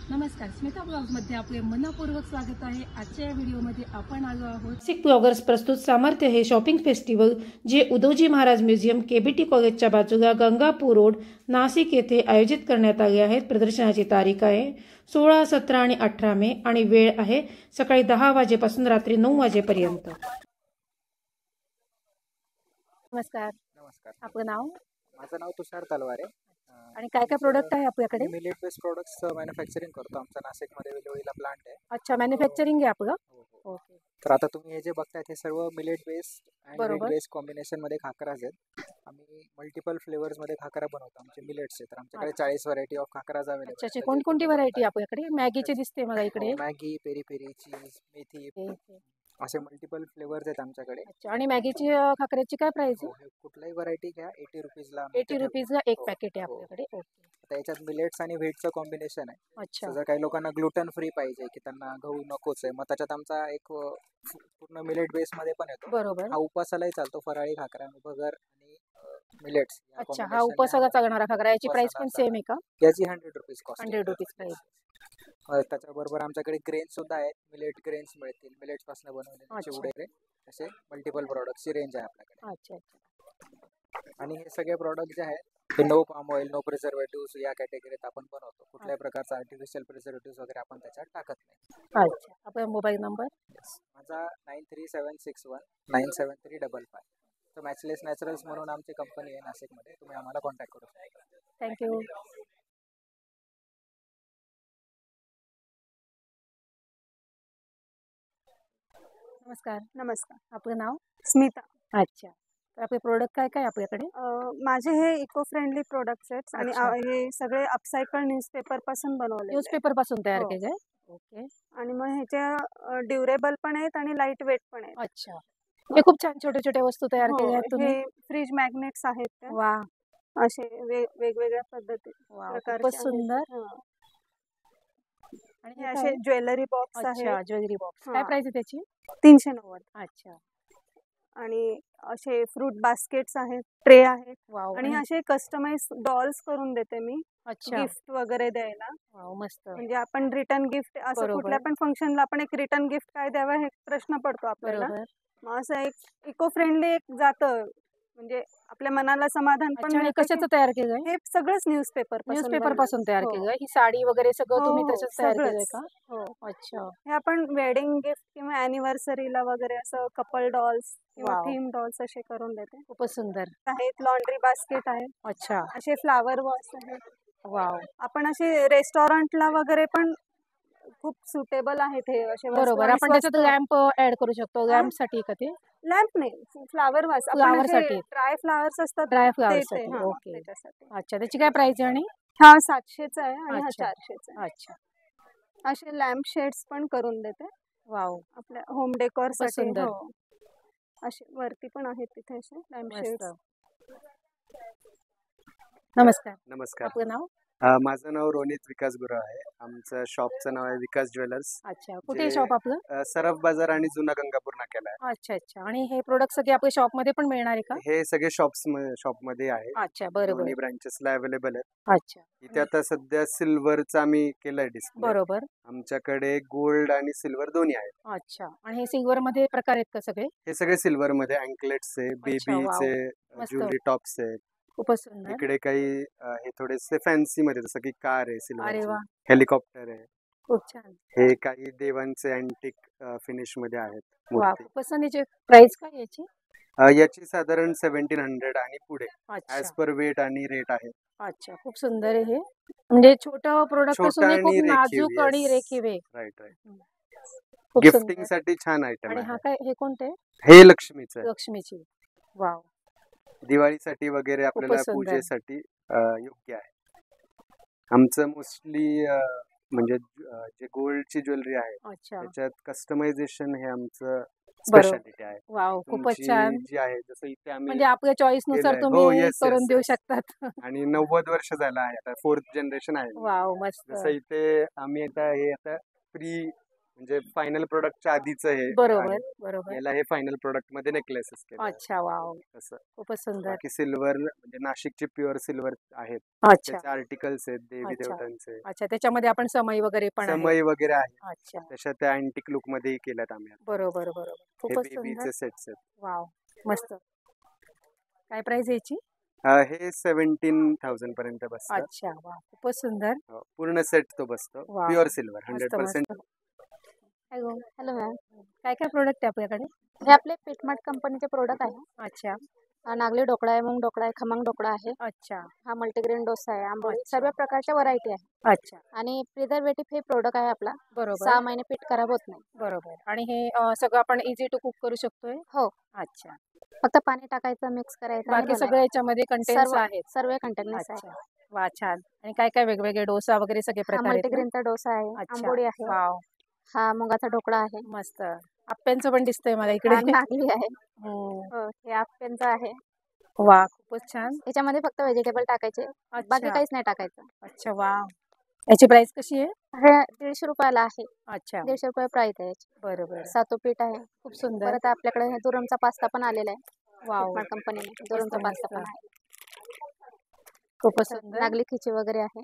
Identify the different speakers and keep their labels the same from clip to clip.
Speaker 1: नमस्कार, स्मिता ब्लॉग्समध्ये आपले मनपूर्वक स्वागत आहे। आजच्या व्हिडिओमध्ये आपण आलो आहोत
Speaker 2: नाशिक ब्लॉगर्स प्रस्तुत सामर्थ्य हे शॉपिंग फेस्टिवल जे उदोजी महाराज म्युझियम केबीटी कॉलेजच्या बाजूला गंगापूर रोड नाशिक येथे आयोजित करण्यात आले आहेत। प्रदर्शनाची तारीख आहे 16, 17 आणि 18 मे आणि वेळ आहे सकाळी 10 वाजेपासून रात्री 9 वाजेपर्यंत।
Speaker 1: नमस्कार,
Speaker 3: नमस्कार,
Speaker 1: आपलं नाव
Speaker 3: माझं नाव तुषार तलवारे
Speaker 1: आणि काय काय प्रोडक्ट आहे आपल्याकडे?
Speaker 3: मिलेट बेस्ड प्रोडक्ट्स मॅन्युफॅक्चरिंग करतो। आमचा नाशिकमध्ये वेलोळीला प्लांट आहे।
Speaker 1: अच्छा, मॅन्युफॅक्चरिंग आहे आपलं? ओके।
Speaker 3: तर आता तुम्ही हे जे बघतायत हे सर्व मिलेट बेस्ड आणि व्हीट बेस्ड कॉम्बिनेशन मध्ये खाकराज आहेत। आम्ही मल्टिपल फ्लेवर्स मध्ये खाकरा बनवतो आमचे मिलेट्सचे। तर आमच्याकडे 40 व्हरायटी ऑफ खाकराज अवेलेबल
Speaker 1: अच्छा, कोणकोणती व्हरायटी आपल्याकडे? मॅगीचे दिसते मला इकडे,
Speaker 3: मॅगी, पेरी पेरी, चीज, मेथी, असे मल्टिपल फ्लेवर्स आहेत आमच्याकडे।
Speaker 1: अच्छा, आणि मॅगीची खाकऱ्याची काय प्राइस आहे?
Speaker 3: कुठलाही व्हरायटी घ्या 80 रुपीजला।
Speaker 1: 80 रुपीजला एक पॅकेट आहे आपल्याकडे। ओके।
Speaker 3: आता याच्यात मिलेट्स आणि व्हीटचं कॉम्बिनेशन आहे।
Speaker 1: अच्छा,
Speaker 3: जर काही लोकांना ग्लुटन फ्री पाहिजे की त्यांना गहू नकोच आहे, मग त्याच्यात आमचा एक पूर्ण मिलेट बेस मध्ये पण येतो।
Speaker 1: बरोबर।
Speaker 3: हा उपासालाही चालतो, फराळी खाकरा, भगर आणि मिलेट्स।
Speaker 1: अच्छा, हा उपासाला चालणारा खाकरा, याची प्राइस पण सेम आहे का?
Speaker 3: याची 100 रुपीज कॉस्ट।
Speaker 1: 100 rupees price.
Speaker 3: त्याच्याबरोबर आमच्याकडे ग्रेन्स सुद्धा आहेत, मिलेट ग्रेन्स मिळतील, मिलेट्स पासून बनवलेले चिवडे, असे मल्टिपल प्रोडक्टची रेंज आहे आपल्याकडे।
Speaker 1: अच्छा अच्छा।
Speaker 3: आणि हे सगळे प्रोडक्ट जे आहेत ते no palm oil, no preservative या कॅटेगरीत आपण बनवतो। कुठल्याही प्रकारचा आर्टिफिशियल प्रिझर्वेटिव्ह वगैरे आपण त्याच्यात टाकत नाही।
Speaker 1: अच्छा, आपला मोबाईल नंबर?
Speaker 3: माझा 9376197355। तर मॅचलेस नॅचरल्स म्हणून आमची कंपनी आहे नाशिकमध्ये, तुम्ही आम्हाला कॉन्टॅक्ट करू शकता।
Speaker 1: थँक्यू। नमस्कार।
Speaker 4: नमस्कार,
Speaker 1: आपलं नाव?
Speaker 4: स्मिता।
Speaker 1: अच्छा, तर आपले प्रोडक्ट काय काय आपल्याकडे?
Speaker 4: माझे हे इको फ्रेंडली प्रोडक्ट्स आहेत आणि
Speaker 1: अच्छा।
Speaker 4: हे सगळे अपसायकल न्यूजपेपर पासून बनवले
Speaker 1: न्यूजपेपर पासून तयार
Speaker 4: हो।
Speaker 1: केले? ओके।
Speaker 4: आणि मग ह्याच्या ड्युरेबल पण आहेत आणि लाईट वेट पण आहेत।
Speaker 1: अच्छा, हे खूप छान छोटे छोटे वस्तू तयार
Speaker 4: हो,
Speaker 1: केल्या आहेत तुम्ही।
Speaker 4: हे फ्रीज मॅग्नेट्स आहेत ते।
Speaker 1: वा,
Speaker 4: असे वेगवेगळ्या पद्धती
Speaker 1: वा, खूपच
Speaker 4: प्रकारचे आहेत।
Speaker 1: सुंदर।
Speaker 4: हं.
Speaker 1: आणि
Speaker 4: हे
Speaker 1: हे
Speaker 4: असे
Speaker 1: काय?
Speaker 4: ज्वेलरी बॉक्स
Speaker 1: अच्छा,
Speaker 4: आहेत।
Speaker 1: ज्वेलरी बॉक्स काय
Speaker 4: हां,
Speaker 1: प्राइस आहे त्याची?
Speaker 4: 390।
Speaker 1: अच्छा,
Speaker 4: आणि असे फ्रूट बास्केट्स आहेत, ट्रे आहेत
Speaker 1: वाव।
Speaker 4: आणि असे कस्टमाइज डॉल्स करून देते मी
Speaker 1: अच्छा,
Speaker 4: गिफ्ट वगैरे द्यायला।
Speaker 1: वाव, मस्त।
Speaker 4: म्हणजे आपण रिटर्न गिफ्ट असं
Speaker 1: बरोबर
Speaker 4: कुठल्या पण फंक्शनला आपण एक रिटर्न गिफ्ट काय द्यावं हे प्रश्न पडतो आपल्याला।
Speaker 1: बरोबर।
Speaker 4: मग असं एक इको फ्रेंडली एक जातं, म्हणजे आपल्या मनाला समाधान पण
Speaker 1: अच्छा, आणि
Speaker 4: मिळतं की
Speaker 1: कशाचं तयार केलंय?
Speaker 4: हे सगळंच न्यूजपेपर
Speaker 1: न्यूजपेपर पासून तयार
Speaker 4: हो
Speaker 1: केलंय? ही साडी वगैरे सगळं
Speaker 4: हो
Speaker 1: तुम्ही
Speaker 4: हो
Speaker 1: तसंच तयार केलंय
Speaker 4: सगळंच
Speaker 1: का?
Speaker 4: हो।
Speaker 1: अच्छा,
Speaker 4: हे आपण वेडिंग गिफ्ट किंवा अॅनिव्हर्सरीला वगैरे असं कपल डॉल्स किंवा
Speaker 1: वाव,
Speaker 4: थीम डॉल्स असे करून देते।
Speaker 1: खूपच सुंदर।
Speaker 4: आहेत लॉन्ड्री बास्केट आहे,
Speaker 1: अच्छा,
Speaker 4: असे फ्लावर वॉश आहेत।
Speaker 1: वाव,
Speaker 4: आपण असे रेस्टॉरंटला वगैरे पण खूप सुटेबल आहेत हे असे वस्तू
Speaker 1: बरोबर।
Speaker 4: आणि
Speaker 1: आपण त्याच्यात
Speaker 4: स्वस्त।
Speaker 1: लॅम्प ऍड करू शकतो, लॅम्प साठी का ते?
Speaker 4: लॅम्प नाही, फ्लावर वास आपण
Speaker 1: फ्लावर
Speaker 4: असे
Speaker 1: साठी,
Speaker 4: ड्राय फ्लावर्स असतात
Speaker 1: ड्राय
Speaker 4: ना,
Speaker 1: फ्लावर
Speaker 4: ते
Speaker 1: साठी।
Speaker 4: हां
Speaker 1: ओके।
Speaker 4: त्याच्यासाठी।
Speaker 1: अच्छा, त्याची काय प्राइस आहे? आणि
Speaker 4: हा 700चा आहे आणि हा
Speaker 1: अच्छा
Speaker 4: 400चा आहे।
Speaker 1: अच्छा,
Speaker 4: असे लॅम्प शेड्स पण करून देते
Speaker 1: वाव,
Speaker 4: आपल्या होम डेकोर
Speaker 1: खूपच
Speaker 4: साठी।
Speaker 1: सुंदर,
Speaker 4: हो, असे वरती पण आहेत तिथे असे लॅम्प
Speaker 1: मस्त।
Speaker 4: शेड्स।
Speaker 1: नमस्कार,
Speaker 5: नमस्कार,
Speaker 1: आपलं नाव?
Speaker 5: माझं नाव रोनित विकास गुरव आहे। आमचं शॉपचं नाव आहे विकास ज्वेलर्स।
Speaker 1: अच्छा, कुठे शॉप आपलं?
Speaker 5: सरफ बाजार आणि जुना गंगापूर नाक्याला आहे।
Speaker 1: अच्छा अच्छा, आणि हे प्रोडक्ट सगळे आपल्या शॉप मध्ये पण मिळणार आहे का?
Speaker 5: हे सगळे शॉपमध्ये आहे,
Speaker 1: अच्छा, बरोबर।
Speaker 5: दोन्ही ब्रांचेसला अवेलेबल आहेत।
Speaker 1: अच्छा,
Speaker 5: इथे आता सध्या सिल्वरचा आम्ही केलाय डिस्प्ले।
Speaker 1: बरोबर।
Speaker 5: आमच्याकडे गोल्ड आणि सिल्वर दोन्ही आहेत।
Speaker 1: अच्छा, आणि हे सिल्वर मध्ये प्रकार आहेत का सगळे?
Speaker 5: हे सगळे सिल्वर मध्ये अँकलेट्स आहे,
Speaker 1: अच्छा, वाव,
Speaker 5: बेबीचे
Speaker 1: मस्त,
Speaker 5: ज्वेलरी टॉप्स आहेत।
Speaker 1: खूपच सुंदर।
Speaker 5: इकडे काही हे थोडेसे फॅन्सी मध्ये, जसं की कार आहे
Speaker 1: अरे
Speaker 5: सिल्वरची,
Speaker 1: वा,
Speaker 5: हेलिकॉप्टर आहे।
Speaker 1: खूप छान।
Speaker 5: हे काही देवांचे अँटिक फिनिश मध्ये आहेत
Speaker 1: वा,
Speaker 5: मूर्ती।
Speaker 1: खूपच छान। याची प्राइस काय याची?
Speaker 5: याची साधारण 1700 आणि पुढे
Speaker 1: अच्छा
Speaker 5: ऍज पर वेट आणि रेट आहे।
Speaker 1: अच्छा, खूप सुंदर आहे हे, म्हणजे छोटं प्रोडक्ट असून
Speaker 5: छोटा
Speaker 1: हे खूप
Speaker 5: आणि रेखीव,
Speaker 1: नाजूक आणि
Speaker 5: येस,
Speaker 1: रेखीव आहे।
Speaker 5: Right right.
Speaker 1: खूप
Speaker 5: गिफ्टिंग
Speaker 1: सुंदर।
Speaker 5: साठी छान आयटम
Speaker 1: आणि हा
Speaker 5: आहे।
Speaker 1: काय, हे कोणते?
Speaker 5: हे लक्ष्मीचं आहे,
Speaker 1: लक्ष्मीची। वाव,
Speaker 5: दिवाळीसाठी वगैरे
Speaker 1: खूपच
Speaker 5: आपल्याला
Speaker 1: सुंदर।
Speaker 5: पूजेसाठी योग्य आहे। आमचं मोस्टली म्हणजे जे गोल्डची ज्वेलरी आहे
Speaker 1: अच्छा,
Speaker 5: त्याच्यात कस्टमायझेशन हे आमचं
Speaker 1: बरोबर।
Speaker 5: स्पेशालिटी आहे।
Speaker 1: वाव, खूपच
Speaker 5: तुमची
Speaker 1: छान।
Speaker 5: जी आहे, जसं इथे आम्ही
Speaker 1: म्हणजे आपल्या चॉईस नुसार
Speaker 5: केलंय, हो,
Speaker 1: तुम्ही
Speaker 5: येस
Speaker 1: करून
Speaker 5: येस
Speaker 1: देऊ
Speaker 5: येस
Speaker 1: शकतात।
Speaker 5: आणि 90 वर्ष झालं आहे, आता 4th जनरेशन आहे मी।
Speaker 1: वाव, मस्त।
Speaker 5: जसं इथे आम्ही आता हे प्री म्हणजे फायनल प्रोडक्टच्या आधीच हे
Speaker 2: बरोबर
Speaker 5: आहे.
Speaker 2: बरोबर.
Speaker 5: याला हे फायनल प्रोडक्ट मध्ये नेकलेसेस केले
Speaker 2: अच्छा वाव,
Speaker 5: असं.
Speaker 2: खूपच सुंदर.
Speaker 5: बाकी सिल्वर म्हणजे नाशिकचे प्युअर सिल्वर आहेत,
Speaker 2: अच्छा
Speaker 5: त्याचे आर्टिकल्स आहेत देवी
Speaker 2: अच्छा.
Speaker 5: देवतांचे,
Speaker 2: अच्छा, त्याच्यामध्ये आपण समई वगैरे पण आहे.
Speaker 5: समई वगैरे आहे.
Speaker 2: अच्छा,
Speaker 5: तशा त्या अँटिक लुक मध्येही केल्यात आम्ही आता.
Speaker 2: बरोबर बरोबर.
Speaker 5: हे
Speaker 2: खूपच सुंदर.
Speaker 5: बेबीचे सेट्स आहेत.
Speaker 2: वाव, मस्त. काय प्राइस याची?
Speaker 5: हे 17,000 पर्यंत बसतं.
Speaker 2: अच्छा वा, खूपच सुंदर.
Speaker 5: हो, पूर्ण सेट तो बसतो.
Speaker 2: वाव.
Speaker 5: प्युअर सिल्वर
Speaker 2: मस्त
Speaker 5: 100%.
Speaker 2: मस्त. हॅलो,
Speaker 6: हॅलो मॅम,
Speaker 2: काय काय प्रोडक्ट आहे आपल्याकडे?
Speaker 6: हे आपले पीठमठ कंपनीचे प्रोडक्ट आहे.
Speaker 2: अच्छा
Speaker 6: नागली ढोकळा आहे, मूग ढोकळा आहे, खमंग ढोकळा आहे,
Speaker 2: अच्छा
Speaker 6: हा मल्टीग्रेन डोसा आहे, आंबोळी,
Speaker 2: अच्छा.
Speaker 6: सर्व प्रकारच्या व्हरायटी आहे.
Speaker 2: अच्छा,
Speaker 6: आणि प्रिझर्वेटिव्ह हे प्रोडक्ट आहे आपला,
Speaker 2: बरोबर
Speaker 6: 6 महिने पीठ खराब होत नाही.
Speaker 2: बरोबर. आणि हे सगळं आपण इझी टू कुक करू शकतोय?
Speaker 6: हो,
Speaker 2: अच्छा.
Speaker 6: फक्त पाणी टाकायचं, मिक्स करायचं आणि
Speaker 2: बाकी सगळं
Speaker 6: बनवायचं.
Speaker 2: याच्यामध्ये कंटेन्स
Speaker 6: सर्व
Speaker 2: आहेत?
Speaker 6: सर्व कंटेनर्स
Speaker 2: अच्छा
Speaker 6: आहे.
Speaker 2: वा, छान. आणि काय काय वेगवेगळे डोसा वगैरे सगळे
Speaker 6: हा
Speaker 2: प्रकार आहेत ना?
Speaker 6: मल्टीग्रेनचा डोसा आहे,
Speaker 2: अच्छा
Speaker 6: आंबोळी आहे,
Speaker 2: वाव,
Speaker 6: हा मुगाचा ढोकळा आहे,
Speaker 2: मस्त. आप्यांचं पण दिसतंय मला इकडे.
Speaker 6: हा नागली आहे,
Speaker 2: हम्म.
Speaker 6: हो, हे आप्यांचं आहे.
Speaker 2: वा, खूपच छान.
Speaker 6: याच्यामध्ये फक्त व्हेजिटेबल टाकायचे, बाकी
Speaker 2: अच्छा
Speaker 6: काहीच नाही टाकायचं.
Speaker 2: अच्छा वा. याची प्राइस कशी आहे?
Speaker 6: हे 150 रुपयाला आहे.
Speaker 2: अच्छा
Speaker 6: 150 रुपये प्राइस आहे याची.
Speaker 2: बरोबर,
Speaker 6: सातू पीठ आहे.
Speaker 2: खूप सुंदर.
Speaker 6: परत आपल्याकडे हे दुरमचा पास्ता पण आलेला आहे.
Speaker 2: वाव,
Speaker 6: पीठमठ कंपनीने दुरमचा
Speaker 2: मस्त,
Speaker 6: पास्ता
Speaker 2: मस्त.
Speaker 6: पण आहे.
Speaker 2: खूपच सुंदर.
Speaker 6: नागली खिची वगैरे आहे.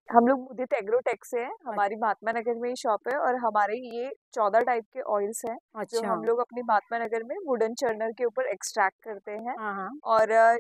Speaker 7: हम लोग मुदित एग्रोटेक से हैं। हमारी महात्मा नगर में ही शॉप है और हमारे ये 14 टाइप के ऑयल्स हैं जो
Speaker 2: अच्छा
Speaker 7: हम लोग अपनी महात्मा नगर में वुडन चर्नर के ऊपर एक्सट्रैक्ट करते हैं।
Speaker 2: हाँ हाँ
Speaker 7: और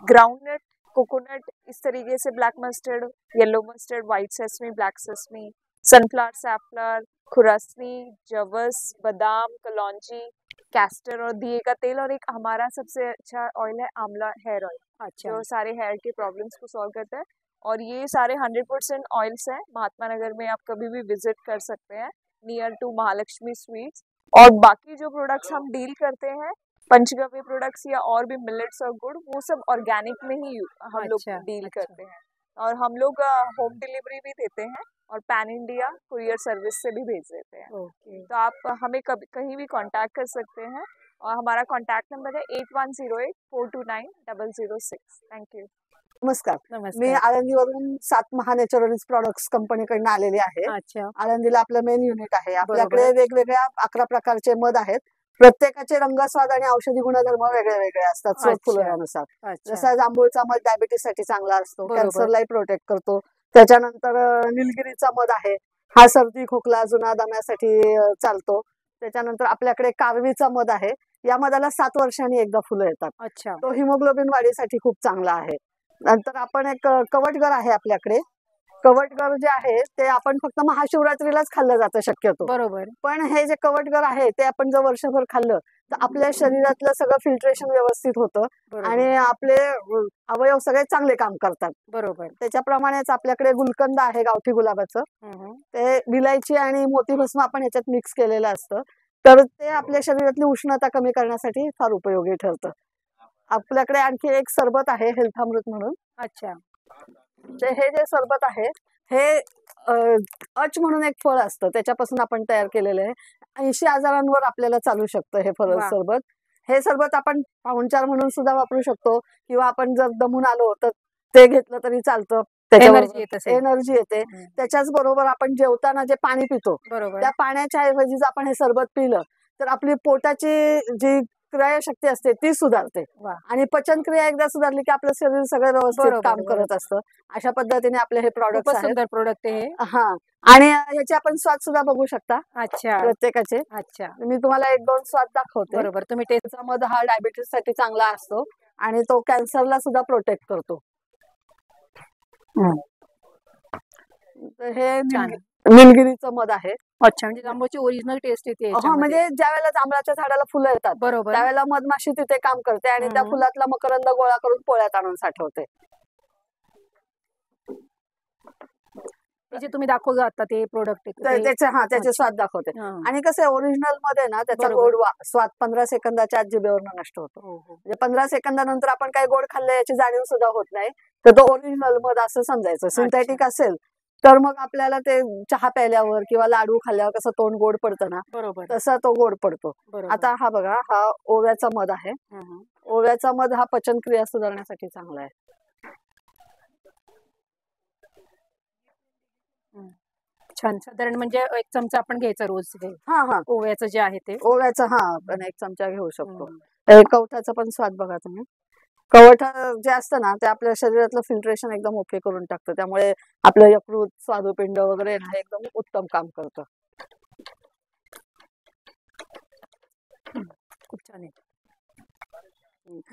Speaker 7: ग्राउंडनट, कोकोनट, इस तरीके से black mustard, yellow mustard, white sesame, black sesame, sunflower, safflower, खुरसनी, जवस, बादाम, कलौंजी, कैस्टर और दिए का तेल, और एक हमारा सबसे अच्छा ऑयल है आंवला हेयर ऑयल,
Speaker 2: अच्छा
Speaker 7: जो सारे हेयर के प्रॉब्लम्स को सॉल्व करता है। और ये सारे 100% ऑयल्स हैं। महात्मा नगर में आप कभी भी विजिट कर सकते हैं, नियर टू महालक्ष्मी स्वीट्स। और बाकी जो प्रोडक्ट्स हम डील करते हैं, पंचगव्य प्रोडक्ट्स या और भी मिलेट्स और गुड़, वो सब ऑर्गेनिक में ही हम लोग
Speaker 2: अच्छा,
Speaker 7: डील
Speaker 2: अच्छा।
Speaker 7: करते हैं। और हम लोग होम डिलीवरी भी देते हैं और पैन इंडिया कुरियर सर्विस से भी भेज देते हैं।
Speaker 2: ओके
Speaker 7: तो आप हमें कभी कहीं भी कांटेक्ट कर सकते हैं और हमारा कांटेक्ट नंबर है 8108-429-006। Thank you.
Speaker 8: नमस्कार, मी
Speaker 2: नमस्कार.
Speaker 8: आळंदीवरून 7 नॅचरल्स प्रॉडक्ट्स कंपनीकडून आलेले आहे.
Speaker 2: अच्छा
Speaker 8: आळंदीला आपलं मेन युनिट आहे. आपल्याकडे
Speaker 2: बरोबर.
Speaker 8: वेगवेगळ्या 11 प्रकारचे मध आहेत. प्रत्येकाचे रंगस्वाद आणि औषधी गुणधर्म वेगळे वेगळे असतात
Speaker 2: अच्छा.
Speaker 8: फुलानुसार.
Speaker 2: अच्छा
Speaker 8: जसा जांभूळचा मध डायबिटीस साठी चांगला असतो,
Speaker 2: बरोबर.
Speaker 8: कॅन्सरलाही प्रोटेक्ट करतो. त्याच्यानंतर निलगिरीचा मध आहे, हा सर्दी खोकला जुना दम्यासाठी चालतो. त्याच्यानंतर आपल्याकडे कारवीचा मध आहे, या मधाला 7 वर्षांनी एकदा फुलं येतात.
Speaker 2: अच्छा
Speaker 8: तो हिमोग्लोबिन वाढीसाठी खूप चांगला आहे. नंतर आपण एक कवटगर आहे आपल्याकडे. कवटगर जे आहे ते आपण फक्त महाशिवरात्रीलाच खाल्लं जातं शक्यतो.
Speaker 2: बरोबर.
Speaker 8: पण हे जे कवटगर आहे ते आपण जर वर्षभर खाल्लं तर आपल्या शरीरातलं सगळं फिल्ट्रेशन व्यवस्थित होतं
Speaker 2: बरोबर
Speaker 8: आणि आपले अवयव सगळे चांगले काम करतात.
Speaker 2: बरोबर.
Speaker 8: त्याच्याप्रमाणेच आपल्याकडे गुलकंद आहे गावठी गुलाबाचं.
Speaker 2: हम्म.
Speaker 8: ते विलायची आणि मोतीभस्म आपण ह्याच्यात मिक्स केलेलं असतं, तर ते आपल्या शरीरातली उष्णता कमी करण्यासाठी फार उपयोगी ठरतं. आपल्याकडे आणखी एक सरबत आहे हेल्थ अमृत म्हणून.
Speaker 2: अच्छा
Speaker 8: हे जे सरबत आहे हे अच म्हणून एक फळ असतं, त्याच्यापासून आपण तयार केलेलं आहे. 80 आजारांवर आपल्याला चालू शकतं हे फळ
Speaker 2: वा.
Speaker 8: सरबत. हे सरबत आपण पाहुणचार म्हणून सुद्धा वापरू शकतो किंवा आपण जर दमून आलो तर ते घेतलं तरी चालतं.
Speaker 2: एनर्जी येत असेल.
Speaker 8: एनर्जी येते.
Speaker 2: हम्म.
Speaker 8: त्याच्याच बरोबर आपण जेवताना जे पाणी पितो
Speaker 2: बरोबर
Speaker 8: त्या पाण्याच्या ऐवजी जर आपण हे सरबत पिलं तर आपली पोटाची जी क्रियाशक्ती असते ती सुधारते.
Speaker 2: वा.
Speaker 8: आणि पचनक्रिया एकदा सुधारली की आपलं शरीर सगळं व्यवस्थित
Speaker 2: बरोबर,
Speaker 8: काम
Speaker 2: बरोबर.
Speaker 8: करत असतं. अशा पद्धतीने आपले हे प्रॉडक्ट
Speaker 2: खूपच
Speaker 8: आहेत.
Speaker 2: सुंदर प्रोडक्ट आहे हे.
Speaker 8: हा, आणि याचे आपण स्वाद सुद्धा बघू शकता
Speaker 2: अच्छा
Speaker 8: प्रत्येकाचे.
Speaker 2: अच्छा
Speaker 8: मी तुम्हाला 1-2 स्वाद दाखवते.
Speaker 2: बरोबर. तुम्ही टेस्ट
Speaker 8: त्याचा मध हा डायबिटीस साठी चांगला असतो आणि तो कॅन्सरला सुद्धा प्रोटेक्ट करतो. तर हे
Speaker 2: छान.
Speaker 8: निलगिरीचं मध आहे.
Speaker 2: अच्छा म्हणजे जांभूळची ओरिजिनल टेस्ट येते
Speaker 8: हा,
Speaker 2: याच्यामध्ये.
Speaker 8: म्हणजे ज्या वेळेला जांभळाच्या झाडाला फुलं येतात
Speaker 2: बरोबर
Speaker 8: त्यावेळेला मधमाशी तिथे काम करते आणि त्या
Speaker 2: हम्म.
Speaker 8: फुलातला मकरंद गोळा करून पोळ्यात आणून साठवते.
Speaker 2: जे तुम्ही दाखवलं आता ते प्रोडक्ट
Speaker 8: त्याचे
Speaker 2: अच्छा.
Speaker 8: स्वाद दाखवते. आणि कसं ओरिजिनल मध्ये ना त्याचा
Speaker 2: बरोबर.
Speaker 8: गोड स्वाद 15 सेकंदाच्या आत जिभेवरनं नष्ट होतो.
Speaker 2: हो हो
Speaker 8: म्हणजे 15 सेकंदानंतर आपण काही गोड खाल्लं याची जाणीव सुद्धा होत नाही. तर तो ओरिजिनल मध असं समजायचं. सिंथेटिक असेल तर मग आपल्याला ते चहा प्यायल्यावर किंवा लाडू खाल्ल्यावर कसं तोंड गोड पडतं ना
Speaker 2: बरोबर
Speaker 8: तसा तो गोड पडतो.
Speaker 2: बरोबर.
Speaker 8: आता हा बघा, हा ओव्याचा मध आहे.
Speaker 2: हम्म.
Speaker 8: ओव्याचा मध हा पचनक्रिया सुधारण्यासाठी चांगला आहे.
Speaker 1: छान. साधारण म्हणजे एक चमचा आपण घ्यायचा रोज हे
Speaker 8: हा
Speaker 1: ओव्याचं जे आहे ते.
Speaker 8: ओव्याचा आपण 1 चमचा घेऊ शकतो. कवठाचा पण स्वाद बघा तुम्ही. कवठ जे असतं ना ते आपल्या शरीरातलं फिल्ट्रेशन एकदम ओके करून टाकतं, त्यामुळे आपलं यकृत, स्वादुपिंड वगैरे ना एकदम उत्तम काम करतं.
Speaker 1: खूप छान आहे.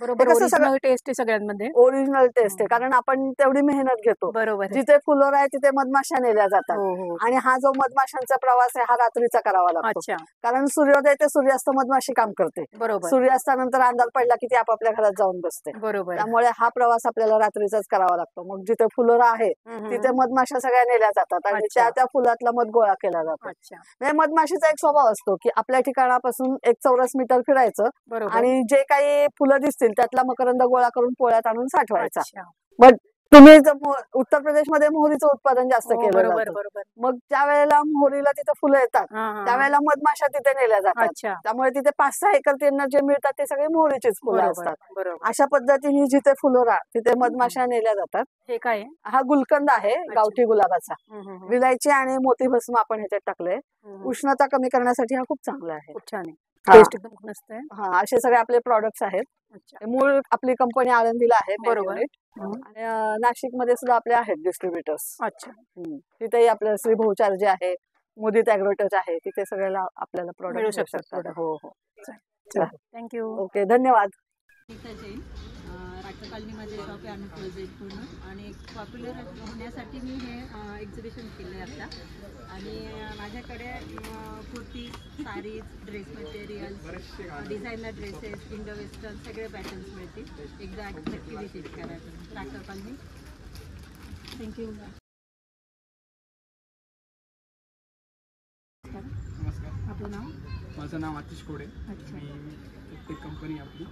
Speaker 1: बरोबर,
Speaker 8: कसं सगळं
Speaker 1: ओरिजिनल टेस्ट आहे सगळ्यांमध्ये.
Speaker 8: ओरिजिनल टेस्ट आहे, कारण आपण तेवढी मेहनत घेतो.
Speaker 1: बरोबर आहे.
Speaker 8: जिथे फुलोरा आहे तिथे मधमाशा नेल्या जातात,
Speaker 1: हो हो.
Speaker 8: आणि हा जो मधमाशांचा प्रवास आहे हा रात्रीचा करावा लागतो,
Speaker 1: अच्छा,
Speaker 8: कारण सूर्योदय ते सूर्यास्त मधमाशी काम करते.
Speaker 1: बरोबर
Speaker 8: सूर्यास्तानंतर अंधार पडला की ती आपापल्या घरात जाऊन बसते.
Speaker 1: बरोबर.
Speaker 8: त्यामुळे हा प्रवास आपल्याला रात्रीचाच करावा लागतो. मग जिथे फुलोरा आहे तिथे मधमाशा सगळ्या नेल्या जातात आणि
Speaker 1: अच्छा.
Speaker 8: त्या फुलातला मध गोळा केला जातो.
Speaker 1: अच्छा,
Speaker 8: म्हणजे मधमाशीचा एक स्वभाव असतो की आपल्या ठिकाणापासून 1 चौरस मीटर फिरायचं
Speaker 1: बरोबर.
Speaker 8: आणि जे काही फुलं दिसतील त्यातला मकरंद गोळा करून पोळ्यात आणून साठवायचा.
Speaker 1: अच्छा.
Speaker 8: बट तुम्ही उत्तर प्रदेशमध्ये मोहरीचं उत्पादन जास्त
Speaker 1: हो,
Speaker 8: केलं
Speaker 1: बरोबर
Speaker 8: जातं.
Speaker 1: बरोबर.
Speaker 8: मग ज्या वेळेला मोहरीला तिथे फुलं येतात
Speaker 1: हा, हा, हा.
Speaker 8: त्यावेळेला मधमाशा तिथे नेल्या जातात.
Speaker 1: अच्छा,
Speaker 8: त्यामुळे तिथे 5-6 एकर त्यांना जे मिळतात ते सगळे मोहरीचीच फुलं
Speaker 1: बरोबर
Speaker 8: असतात.
Speaker 1: बरोबर.
Speaker 8: अशा पद्धतीने जिथे फुलोरा तिथे मधमाशा नेल्या जातात.
Speaker 1: हे काय आहे?
Speaker 8: हा गुलकंद आहे गावठी गुलाबाचा. विलायची आणि मोती भस्म आपण ह्याच्यात टाकलंय. उष्णता कमी करण्यासाठी हा खूप चांगला आहे.
Speaker 1: खूप छान आहे.
Speaker 8: हा.
Speaker 1: टेस्ट एकदम मस्त आहे.
Speaker 8: हा, असे सगळे आपले प्रोडक्ट्स आहेत.
Speaker 1: अच्छा,
Speaker 8: मूळ आपली कंपनी आळंदीला आहे
Speaker 1: बरोबर.
Speaker 8: Manulit. आणि नाशिक मध्ये सुद्धा आपले आहेत डिस्ट्रीब्युटर्स.
Speaker 1: अच्छा,
Speaker 8: तिथेही आपलं श्री भाऊचार जे आहे, मोदित ॲग्रोटेच आहे, तिथे सगळ्याला आपल्याला
Speaker 1: मिळू
Speaker 8: प्रोडक्ट
Speaker 1: शकतात
Speaker 8: शकतात.
Speaker 1: product.
Speaker 8: हो हो.
Speaker 1: थँक्यू.
Speaker 8: ओके, धन्यवाद.
Speaker 9: नीता जैन, राष्ट्र कॉलनीमध्ये शॉप आहे आम्ही पूर्ण, आणि पॉप्युलर होण्यासाठी मी हे एक्झिबिशन केलं आहे आता. आणि माझ्याकडे kurti, sarees, dress material, designer dresses, Indo western सगळे पॅटर्न्स मिळतील. एकदा नक्की विजिट करा तुम्ही राष्ट्र कॉलनी.
Speaker 1: थँक्यू.
Speaker 10: नमस्कार,
Speaker 1: आपलं नाव?
Speaker 10: माझं नाव आतिश कोडे.
Speaker 1: अच्छा.
Speaker 10: मी टेक कंपनी आपली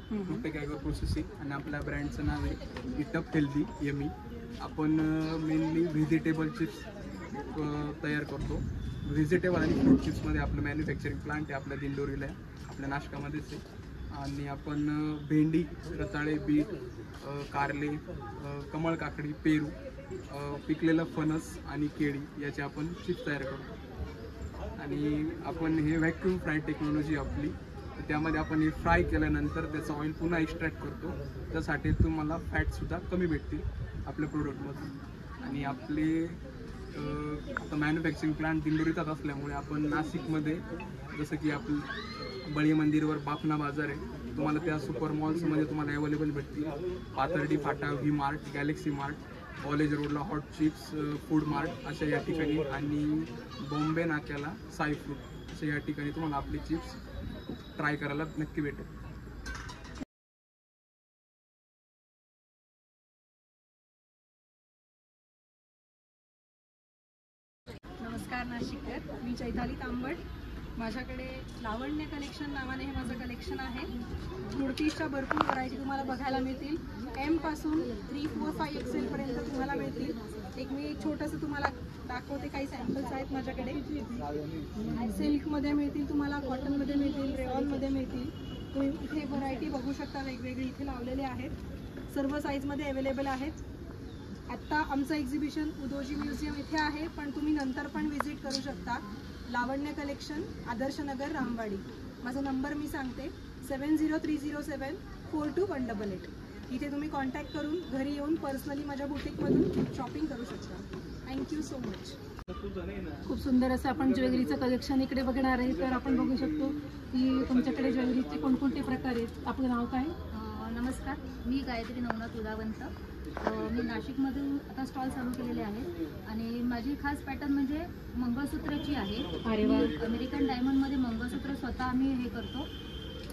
Speaker 10: टेक ॲग्रो प्रोसेसिंग, आणि आपल्या ब्रँडचं नाव आहे इटअप हेल्दी यमी. आपण मेनली व्हेजिटेबल चिप्स तयार करतो. व्हेजिटेबल आणि फ्रूट चिप्समध्ये आपलं मॅन्युफॅक्चरिंग प्लांट आहे आपल्या दिंडोरीला आहे, आपल्या नाशकामध्येच आहे. आणि आपण भेंडी, रताळे, बीट, कारले, कमळ काकडी, पेरू, पिकलेलं फणस आणि केळी याचे आपण चिप्स तयार करतो. आणि आपण हे व्हॅक्यूम फ्राय टेक्नॉलॉजी आपली, त्यामध्ये आपण हे फ्राय केल्यानंतर त्याचं ऑइल पुन्हा एक्स्ट्रॅक्ट करतो. त्यासाठी तुम्हाला फॅटसुद्धा कमी भेटतील आपल्या प्रोडक्टमधून. आणि आपले आता मॅन्युफॅक्चरिंग प्लांट दिंडोरीचाच असल्यामुळे आपण नाशिकमध्ये जसं की आपलं बळी मंदिरवर बाफना बाजार आहे, तुम्हाला त्या सुपर मॉल्समध्ये तुम्हाला अवेलेबल भेटतील. Pathardi Phata, V mart, galaxy mart, college रोडला हॉट चिप्स, फूड मार्ट अशा या ठिकाणी, आणि बॉम्बे नाक्याला साई फूड अशा या ठिकाणी तुम्हाला आपली चिप्स ट्राय करायला नक्की भेटेल.
Speaker 11: नमस्कार नाशिककर, मी चैताली तांबट. माझ्याकडे लावण्य कलेक्शन नावाने हे माझं कलेक्शन आहे. कुर्तीजच्या भरपूर व्हरायटी तुम्हाला बघायला मिळतील. M पासून 3, 4, 5 XL पर्यंत तुम्हाला मिळतील. एक मी छोटंसं तुम्हाला दाखवते, काही सॅम्पल्स आहेत माझ्याकडे. सिल्कमध्ये मिळतील तुम्हाला, कॉटनमध्ये मिळतील, रेऑनमध्ये मिळतील. तुम्ही इथे व्हरायटी बघू शकता, वेगवेगळे इथे लावलेले आहेत. सर्व साईजमध्ये अवेलेबल आहेत. आत्ता आमचं एक्झिबिशन उदोजी म्युझियम इथे आहे, पण तुम्ही नंतर पण व्हिजिट करू शकता. लावण्य कलेक्शन, आदर्शनगर, रामवाडी. माझा नंबर मी सांगते, 7030742188. इथे तुम्ही कॉन्टॅक्ट करून घरी येऊन पर्सनली माझ्या बुटीकमधून शॉपिंग करू शकता. Thank you so much.
Speaker 1: खूप सुंदर असं आपण ज्वेलरीचं कलेक्शन इकडे बघणार आहे. तर आपण बघू शकतो की तुमच्याकडे ज्वेलरीचे कोणकोणते प्रकार आहेत. आपलं नाव काय?
Speaker 12: नमस्कार, मी गायत्री नवनाथ उदावंत. मी नाशिकमधून आता स्टॉल चालू केलेले आहेत, आणि माझी खास पॅटर्न म्हणजे मंगळसूत्राची आहे. अमेरिकन डायमंडमध्ये मंगळसूत्र स्वतः आम्ही हे करतो,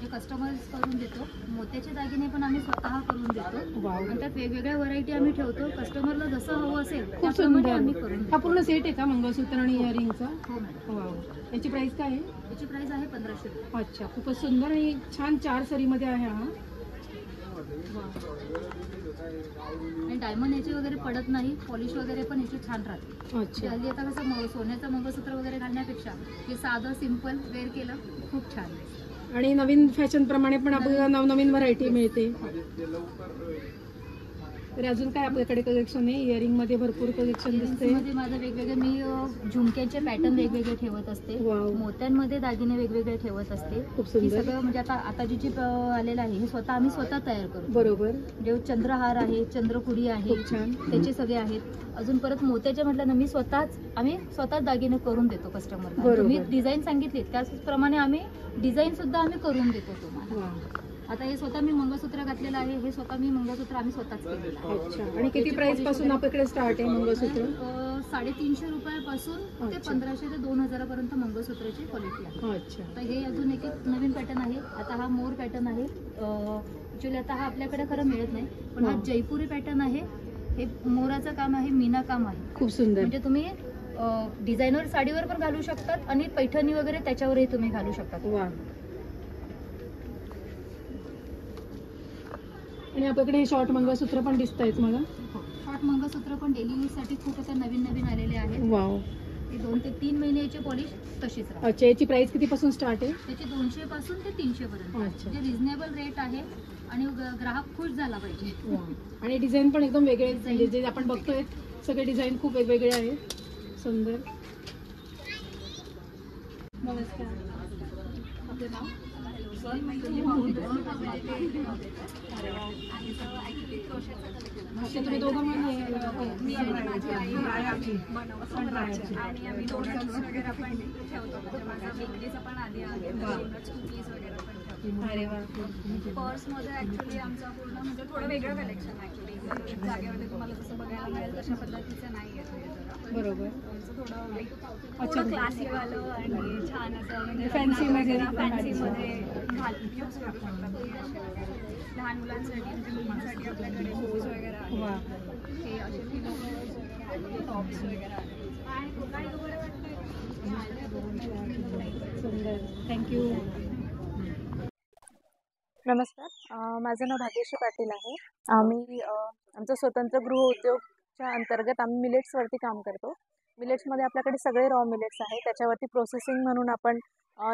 Speaker 12: जे कस्टमाइज करून देतो. मोत्याचे दागिने पण आम्ही स्वतः करून देतो, आणि त्यात वेगवेगळ्या व्हरायटी आम्ही ठेवतो. कस्टमरला जसं हवं असेल त्याप्रमाणे आम्ही करून देतो.
Speaker 1: हा पूर्ण सेट आहे का मंगळसूत्र आणि इयरिंगचा?
Speaker 12: हो मॅडम.
Speaker 1: वाव, याची प्राइस काय आहे?
Speaker 12: याची प्राइस आहे 1500 रुपये.
Speaker 1: अच्छा, खूपच सुंदर आणि छान 4 सरीमध्ये आहे हा.
Speaker 12: आणि डायमंड याचे वगैरे पडत नाही, पॉलिश वगैरे पण याची छान राहते.
Speaker 1: अच्छा.
Speaker 12: हल्ली आता कसं सोन्याचं मंगळसूत्र वगैरे घालण्यापेक्षा हे साधं सिम्पल वेअर केलं खूप छान.
Speaker 1: आणि नवीन फॅशन प्रमाणे पण आपल्याला नवनवीन व्हरायटी मिळते. तर अजून काय आपल्याकडे कलेक्शन आहे? इयरिंग मध्ये भरपूर कलेक्शन दिसते.
Speaker 12: मध्ये माझं वेगवेगळे मी झुमक्याचे पॅटर्न वेगवेगळे ठेवत असते. मोत्यांमध्ये दागिने वेगवेगळे ठेवत असते.
Speaker 1: खूप
Speaker 12: हे
Speaker 1: सुंदर.
Speaker 12: सगळं म्हणजे आता जी आलेलं आहे हे आम्ही स्वतः तयार करतो.
Speaker 1: बरोबर.
Speaker 12: म्हणजे चंद्रहार आहे, चंद्रकुडी आहे,
Speaker 1: खूप छान.
Speaker 12: त्याचे सगळे आहेत. अजून परत मोत्याचे म्हटलं ना आम्ही स्वतःच दागिने करून देतो कस्टमरला. तुम्ही डिझाईन सांगितली त्याचप्रमाणे आम्ही डिझाईन सुद्धा आम्ही करून देतो तुम्हाला. आता हे स्वतः मी मंगळसूत्र घातलेलं आहे. हे स्वतः मी मंगळसूत्र आम्ही स्वतःच केलेलं आहे.
Speaker 1: अच्छा. आणि किती प्राइस पासून आपल्याकडे स्टार्ट आहे मंगळसूत्र?
Speaker 12: 350 रुपयापासून ते 1500 ते 2000 पर्यंत मंगळसूत्राची क्वालिटी आहे.
Speaker 1: अच्छा.
Speaker 12: तर हे अजून एक नवीन पॅटर्न आहे. आता हा मोर पॅटर्न आहे. ऍक्च्युली आता हा आपल्याकडे खरं मिळत नाही, पण हा जयपुरी पॅटर्न आहे. हे मोराचं काम आहे, मीना काम आहे.
Speaker 1: खूप सुंदर.
Speaker 12: म्हणजे तुम्ही डिझायनर साडीवर पण घालू शकतात आणि पैठणी वगैरे त्याच्यावरही तुम्ही घालू शकतात.
Speaker 1: वा. आणि आपल्याकडे हे शॉर्ट मंगळसूत्र पण दिसत आहेत मला.
Speaker 12: शॉर्ट मंगळसूत्र पण डेली यूज साठी खूप आता नवीन आलेले आहेत.
Speaker 1: वाव.
Speaker 12: ते 2 ते 3 महिन्याची पॉलिश तशीच राहते.
Speaker 1: अच्छा. याची प्राइस किती पासून स्टार्ट आहे?
Speaker 12: त्याची 200 पासून ते 300 पर्यंत.
Speaker 1: अच्छा.
Speaker 12: जे रिझनेबल रेट आहे आणि ग्राहक खुश झाला पाहिजे.
Speaker 1: आणि डिझाईन पण एकदम वेगळे म्हणजे जे आपण बघतोय सगळे डिझाईन खूप वेगवेगळे आहेत. सुंदर. नमस्कार. आपलं नाव? तुम्ही दोघं
Speaker 11: मी आणि माझी आई बनवतो आणि आम्ही डोनट्स वगैरे पण ठेवतो. माझा बेकरीचा पण आधी आहे. डोनट्स कुकीज वगैरे पण ठेवतो.
Speaker 1: अरे वा.
Speaker 11: पर्समध्ये ॲक्च्युली आमचं पूर्ण म्हणजे थोडं वेगळं कलेक्शन ॲक्च्युली एक जागेमध्ये तुम्हाला जसं बघायला मिळेल तशा पद्धतीचं नाही आहे.
Speaker 1: बरोबर.
Speaker 11: थोडं क्लासीवालं आणि छान असं म्हणजे
Speaker 1: फॅन्सीमध्ये
Speaker 11: फॅन्सीमध्ये यूज करू शकता तुम्ही असे वगैरे. लहान मुलांसाठी म्हणजे मुलांसाठी आपल्याकडे शूज वगैरे आहेत. हे असे फिलोवर्स वगैरे आहेत, टॉप्स वगैरे आहेत.
Speaker 1: सुंदर. थँक्यू.
Speaker 7: नमस्कार. माझं नाव भाग्यश्री पाटील आहे. आम्ही आमचं स्वतंत्र गृह उद्योगच्या अंतर्गत आम्ही मिलेट्सवरती काम करतो. मिलेट्समध्ये आपल्याकडे सगळे रॉ मिलेट्स आहे. त्याच्यावरती प्रोसेसिंग म्हणून आपण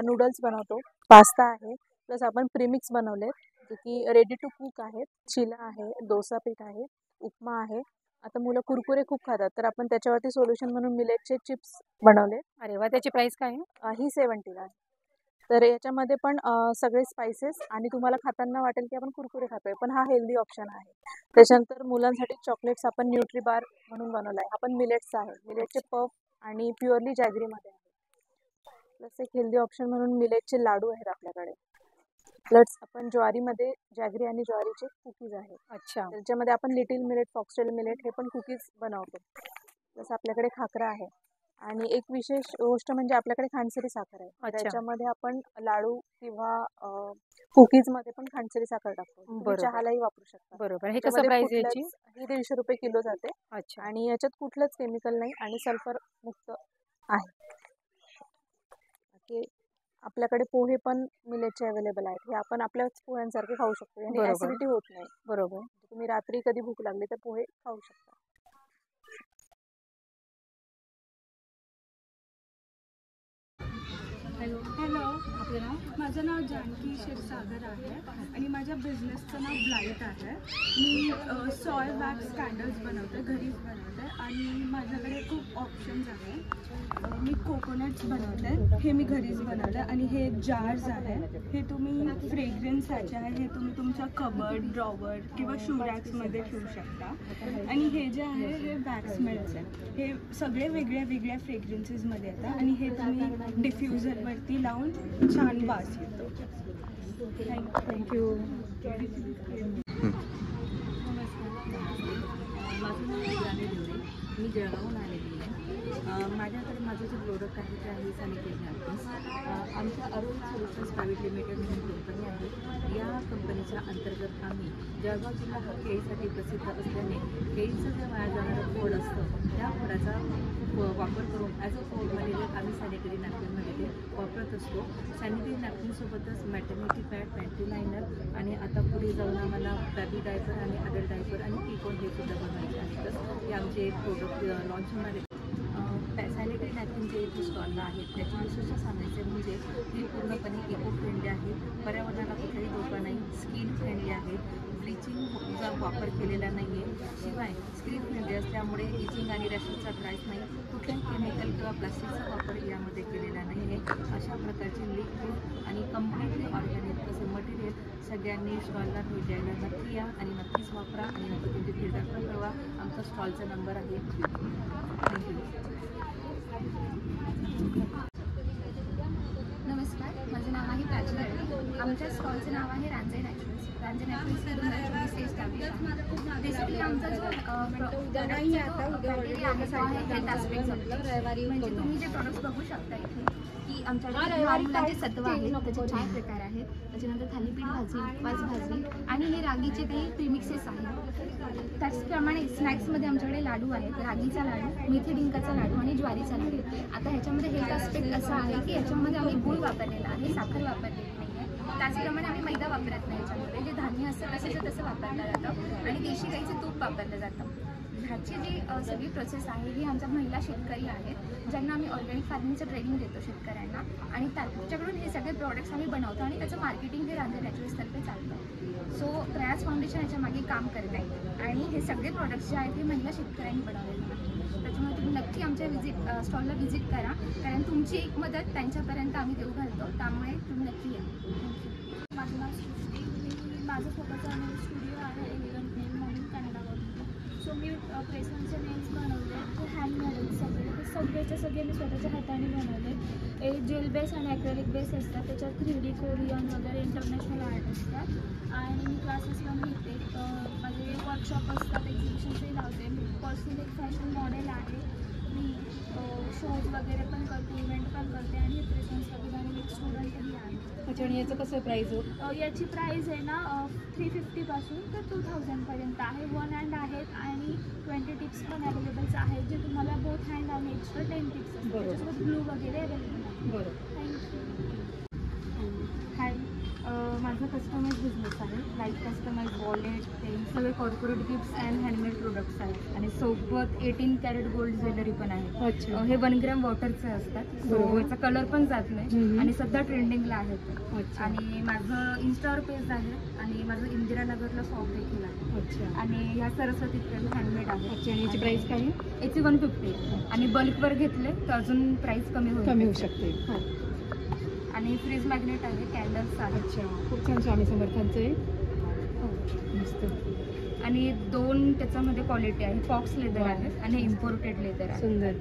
Speaker 7: नूडल्स बनवतो, पास्ता आहे, प्लस आपण प्रीमिक्स बनवले जे की रेडी टू कुक आहेत. चिला आहे, डोसा पीठ आहे, उपमा आहे. आता मुलं कुरकुरे खूप खातात तर आपण त्याच्यावरती सोल्युशन म्हणून मिलेटचे चिप्स बनवले.
Speaker 1: अरे वा. त्याची प्राइस काय आहे?
Speaker 7: ही 70 आहे. तर याच्यामध्ये पण सगळे स्पाइसेस आणि तुम्हाला खाताना वाटेल की आपण कुरकुरे खातोय, पण हा हेल्दी ऑप्शन आहे. त्याच्यानंतर मुलांसाठी चॉकलेट्स आपण न्यूट्री बार म्हणून बनवला आहे. आपण मिलेट्सचा आहे. मिलेटचे पफ आणि प्युअरली जॅगरीमध्ये आहे. प्लस एक हेल्दी ऑप्शन म्हणून मिलेटचे लाडू आहेत आपल्याकडे. प्लस आपण ज्वारीमध्ये जॅगरी आणि ज्वारीचे कुकीज आहेत.
Speaker 1: अच्छा.
Speaker 7: त्याच्यामध्ये आपण लिटिल मिलेट, फॉक्सटेल मिलेट हे पण कुकीज बनवतो. प्लस आपल्याकडे खाकरा आहे. आणि एक विशेष गोष्ट म्हणजे आपल्याकडे खांडसरी साखर आहे. त्याच्यामध्ये आपण लाडू किंवा कुकीजमध्ये पण खांडसरी साखर टाकतो. चहालाही वापरू शकता.
Speaker 1: बरोबर. हे कसं प्राइस याची?
Speaker 7: ही 150 रुपये किलो जाते.
Speaker 1: अच्छा.
Speaker 7: आणि याच्यात कुठलंच केमिकल नाही आणि सल्फर मुक्त आहे. आपल्याकडे पोहे पण मिलेटचे अवेलेबल आहेत. हे आपण आपल्याच पोह्यांसारखे खाऊ शकतो आणि ऍसिडिटी होत नाही.
Speaker 1: बरोबर.
Speaker 7: तुम्ही रात्री कधी भूक लागली तर पोहे खाऊ शकता.
Speaker 11: हॅलो. आपलं नाव? माझं नाव जानकी क्षीरसागर आहे आणि माझ्या बिझनेसचं नाव ब्लाईट आहे. मी सॉय वॅक्स कॅन्डल्स बनवते, घरीच बनवते आणि माझ्याकडे खूप ऑप्शन्स आहेत. मी कोकोनट्स बनवते, हे मी घरीच बनवलं. आणि हे जार्स आहे, हे तुम्ही फ्रेग्रन्ससाठी आहे. हे तुम्ही तुमच्या कबर्ड, ड्रॉवर किंवा शू रॅक्समध्ये ठेवू शकता. आणि हे जे आहे हे वॅक्स मेल्ट्स आहे. हे सगळे वेगळ्या फ्रेग्रन्सेसमध्ये येतात आणि हे तुम्ही डिफ्युजरवरती लावून छान वास येतो.
Speaker 1: थँक्यू.
Speaker 9: मी जळगावहून आलेली आहे. माझ्याकडे माझं जे प्रोडक्ट आहे ते आहे सॅनिटरी नॅपकिन्स. आमच्या अरुण सोल्युशन्स प्रायव्हेट लिमिटेड म्हणून कंपनी आहे. या कंपनीच्या अंतर्गत आम्ही जळगाव जिल्हा हा केळीसाठी प्रसिद्ध असल्याने केळीचं जे वाया जाणारं फळ असतं त्या फळाचा वापर करून ॲज अ फूड मटेरियल आम्ही सॅनिटरी नॅपकिनमध्ये ते वापरत असतो. सॅनिटरी नॅपकिनसोबतच मॅटर्निटी पॅड, पॅन्ट्री लायनर आणि आता पुढे जाऊन आम्हाला बेबी डायपर आणि अडल्ट डायपर आणि पिकॉन हे सुद्धा बनवायचे आहेत. हे आमचे प्रोडक्ट लॉन्च होणार आहेत. सॅनिटरी नॅपकिन जे इथे स्टॉलला आहेत त्याची विशेष सांगायचे म्हणजे हे पूर्णपणे इको फ्रेंडली आहेत, पर्यावरणाला कुठलाही धोका नाही, स्किन फ्रेंडली आहेत, ब्लिचिंगचा वापर केलेला नाही आहे. शिवाय स्क्रीन फ्रेंडली असल्यामुळे इचिंग आणि रॅशेसचा त्रास नाही. कुठल्याही केमिकल किंवा प्लास्टिकचा वापर यामध्ये केलेला नाही आहे. अशा प्रकारचे लिक्विड आणि कम्प्लिटली ऑर्गॅनिक असं मटेरियल सगळ्यांनी स्टॉलला भेट द्यायला नक्की या आणि नक्कीच वापरा आणि नक्की तुमची फीडबॅक पण कळवा. आमचा स्टॉलचा नंबर आहे. थँक्यू.
Speaker 12: नमस्कार, माझं नाव आहे प्राची. आमच्या स्टॉलचं नाव आहे रांजय नॅचरल्स. रांजय नॅचरल्स हे 2024 एस्टॅब्लिश. बेसिकली आमचा जो पॅकेज आहे तो आहे हेल्थ ॲस्पेक्ट म्हणजे तुम्ही जे प्रॉडक्ट्स बघू शकता इथे की आमच्याकडे लहान मुलांचे सत्व आहेत, त्याचे 4 प्रकार आहेत. त्याच्यानंतर थालीपीठ भाजी, उपवास भाजी आणि हे रागीचे काही प्रीमिक्सेस आहेत. त्याचप्रमाणे स्नॅक्समध्ये आमच्याकडे लाडू आहेत. रागीचा लाडू, मेथी डिंकाचा लाडू आणि ज्वारीचा लाडू. आता ह्याच्यामध्ये हेल्थ ॲस्पेक्ट असा आहे की ह्याच्यामध्ये आम्ही गूळ वापरलेला आहे, साखर वापरलेली नाही आहे. त्याचप्रमाणे आम्ही मैदा वापरत नाही. ह्याच्यामध्ये जे धान्य असतं तसंच तसं वापरलं जातं आणि देशी गाईचं तूप वापरलं जातं. ह्याची जी सगळी प्रोसेस आहे ही आमच्या महिला शेतकरी आहेत ज्यांना आम्ही ऑर्गॅनिक फार्मिंगचं ट्रेनिंग देतो शेतकऱ्यांना आणि त्यांच्याकडून हे सगळे प्रॉडक्ट्स आम्ही बनवतो आणि त्याचं मार्केटिंग हे रांजय नॅचरल्सतर्फे चालतं. सो प्रयास फाउंडेशन याच्या मागे काम करत आहे आणि हे सगळे प्रॉडक्ट्स जे आहेत हे महिला शेतकऱ्यांनी बनवलेले आहेत. त्याच्यामुळे तुम्ही नक्की आमच्या स्टॉलला व्हिजिट करा कारण तुमची एक मदत त्यांच्यापर्यंत आम्ही देऊ घालतो. त्यामुळे तुम्ही नक्की या. थँक्यू.
Speaker 13: माझं नाव सृष्टी. माझं स्वतःचा नेल स्टुडिओ आहे एलिगंट नेल म्हणून कॅनडावरून. सो मी प्रेसनचे नेल्स बनवले ते हँडमेड आहेत सगळे सगळे मी स्वतःच्या हाताने बनवले. जेल बेस आणि ॲक्रेलिक बेस असतात. त्याच्यात 3D कोरियन वगैरे इंटरनॅशनल आर्ट असतात आणि मी क्लासेस पण घेते. माझे वर्कशॉप असतात, एक्झिबिशन्सही लावते. मी पर्सनली एक फॅशन मॉडेल आहे. मी शोज वगैरे पण करते, इव्हेंट पण करते आणि प्रेसन्स वगैरे आणि एक स्टुडंटही आहे.
Speaker 1: अच्छा, आणि याचं कसं प्राईज हो?
Speaker 13: याची प्राईज आहे ना 350 पासून तर 2000 पर्यंत आहे. 1 हँड आहेत आणि 20 टिप्स पण अवेलेबल्स आहेत जे तुम्हाला बोथ हँड आणि एक्स्ट्रा 10 टिप्स असतात. त्याच्यासोबत ग्लू वगैरे अवेलेबल आहे.
Speaker 1: बरोबर.
Speaker 13: थँक्यू.
Speaker 14: हाय, माझा कस्टमाइज बिझनेस आहे. लाईक कस्टमाइज वॉलेट, पेन, सगळे corporate gifts and handmade products आहेत आणि सोबत 18 कॅरेट गोल्ड ज्वेलरी पण आहे.
Speaker 1: अच्छा.
Speaker 14: हे 1 ग्रॅम वॉटरचे असतात. सो याचा कलर पण जात नाही आणि सध्या ट्रेंडिंगला आहे ते.
Speaker 1: अच्छा.
Speaker 14: आणि माझं इन्स्टावर पेज आहे आणि माझं इंदिरानगरला शॉप देखील आहे.
Speaker 1: अच्छा.
Speaker 14: आणि ह्या सरस्वती हँडमेड आहे.
Speaker 1: अच्छा, आणि याची प्राईस काय आहे?
Speaker 14: याची 150 आणि बल्कवर घेतले तर अजून प्राईस कमी
Speaker 1: होऊ शकते.
Speaker 14: हो. आणि फ्रीज मॅग्नेट आहे, कॅन्डल्स आहेत.
Speaker 1: अच्छा, खूप छान स्वामी समर्थांचं आहे.
Speaker 14: हो,
Speaker 1: मस्त.
Speaker 14: आणि 2 त्याच्यामध्ये क्वालिटी आहे. फॉक्स लेदर आहे आणि इम्पोर्टेड लेदर आहे.
Speaker 1: सुंदर.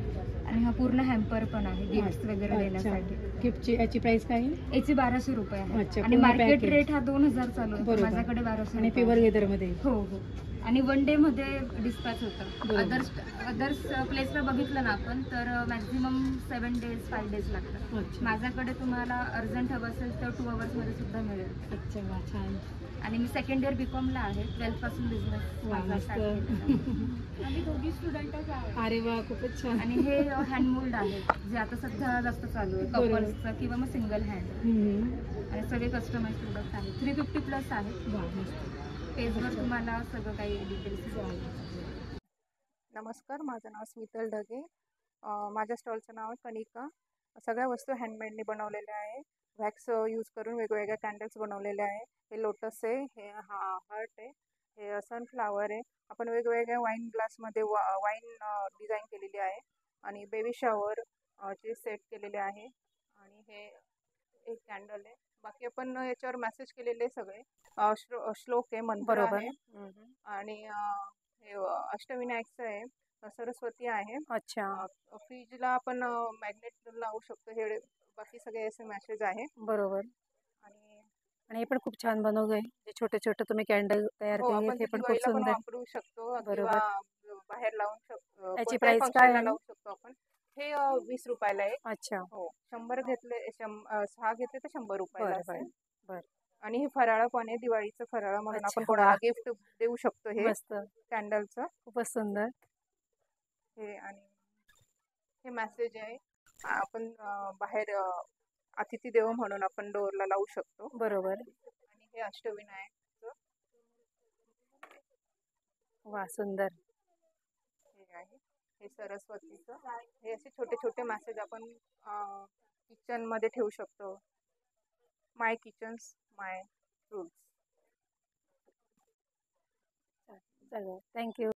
Speaker 14: आणि हा पूर्ण हॅम्पर पण आहे गिफ्ट्स वगैरे देण्यासाठी.
Speaker 1: गिफ्टची याची प्राइस काय आहे?
Speaker 14: याची 1200 रुपये आहे.
Speaker 1: अच्छा,
Speaker 14: आणि
Speaker 1: पूर्ण
Speaker 14: मार्केट
Speaker 1: package.
Speaker 14: रेट हा 2000 चालू आहे.
Speaker 1: बरोबर.
Speaker 14: माझ्याकडे 1200
Speaker 1: आणि
Speaker 14: रुपये
Speaker 1: प्युअर
Speaker 14: आहे.
Speaker 1: लेदरमध्ये.
Speaker 14: हो हो. आणि 1 डे मध्ये डिस्पॅच होतं.
Speaker 1: बरोबर.
Speaker 14: अदर्स प्लेसला बघितलं ना आपण तर मॅक्झिमम 7 डेज 5 डेज लागतात.
Speaker 1: अच्छा.
Speaker 14: माझ्याकडे तुम्हाला अर्जंट हवं असेल तर 2 आवर्समध्ये सुद्धा मिळेल.
Speaker 1: अच्छा, वा, छान.
Speaker 14: आणि मी सेकंड इयर बीकॉमला आहे. 12th पासून बिझनेस
Speaker 13: आम्ही दोघी स्टुडंटच आहोत.
Speaker 1: अरे वा, खूपच छान.
Speaker 14: आणि हे हँडमोल्ड आहे जे आता सध्या जास्त चालू आहे. कपल्सचं किंवा मग सिंगल हँड आणि सगळे कस्टमाइज प्रोडक्ट आहेत. 350 प्लस आहे. पेजवर तुम्हाला सगळं काही डिटेल्स.
Speaker 15: नमस्कार, माझं नाव स्मितल ढगे. माझ्या स्टॉलचं नाव आहे कनिका. सगळ्या वस्तू हँडमेडनी बनवलेल्या आहे. वॅक्स यूज करून वेगवेगळ्या कॅन्डल्स बनवलेल्या आहे. हे लोटस आहे, हे हार्ट आहे, हे सनफ्लावर आहे. आपण वेगवेगळ्या वाईन ग्लासमध्ये वाईन डिझाईन केलेली आहे आणि बेबी शॉवर चे सेट केलेले आहे. आणि हे एक कॅन्डल आहे. बाकी आपण याच्यावर मेसेज केलेले सगळे श्लोक आहे, मंत्र आहे. आणि हे अष्टविनायकचं आहे, सरस्वती आहे.
Speaker 4: अच्छा.
Speaker 15: फ्रीजला आपण मॅग्नेट लावू शकतो. हे बाकी सगळे असे मॅसेज आहे.
Speaker 4: बरोबर. आणि हे पण खूप छान बनवलंय. जे छोटे छोटे तुम्ही कॅन्डल तयार केले
Speaker 15: आपण
Speaker 4: ते पण खूप
Speaker 15: दिवाळीला पण
Speaker 4: सुंदर.
Speaker 15: वापरू शकतो
Speaker 4: बरोबर.
Speaker 15: किंवा बाहेर लावून शकतो.
Speaker 4: याची
Speaker 15: कोणत्याही
Speaker 4: प्राइस काय
Speaker 15: फंक्शनला
Speaker 4: आहे?
Speaker 15: लावू शकतो आपण. हे 20 रुपयाला आहे.
Speaker 4: अच्छा.
Speaker 15: हो, 100 घेतले 6 घेतले तर 100 रुपयाला
Speaker 4: बरं
Speaker 15: असेल.
Speaker 4: बरं बरं.
Speaker 15: आणि हे फराळ पण आहे, दिवाळीचं फराळ म्हणून
Speaker 4: अच्छा,
Speaker 15: आपण कोणाला
Speaker 4: वा.
Speaker 15: गिफ्ट देऊ शकतो. हे
Speaker 4: मस्त.
Speaker 15: कॅन्डलचं
Speaker 4: खूपच सुंदर.
Speaker 15: हे. आणि हे मेसेज आहे. आपण बाहेर अतिथी देव म्हणून आपण डोअरला लावू शकतो.
Speaker 4: बरोबर.
Speaker 15: आणि हे अष्टविनायकचं
Speaker 4: वा, सुंदर.
Speaker 15: हे आहे. हे सरस्वतीचं. हे असे छोटे छोटे मेसेज आपण किचन मध्ये ठेवू शकतो. माय किचन्स माय फ्रूट्स.
Speaker 4: चालेल, थँक्यू.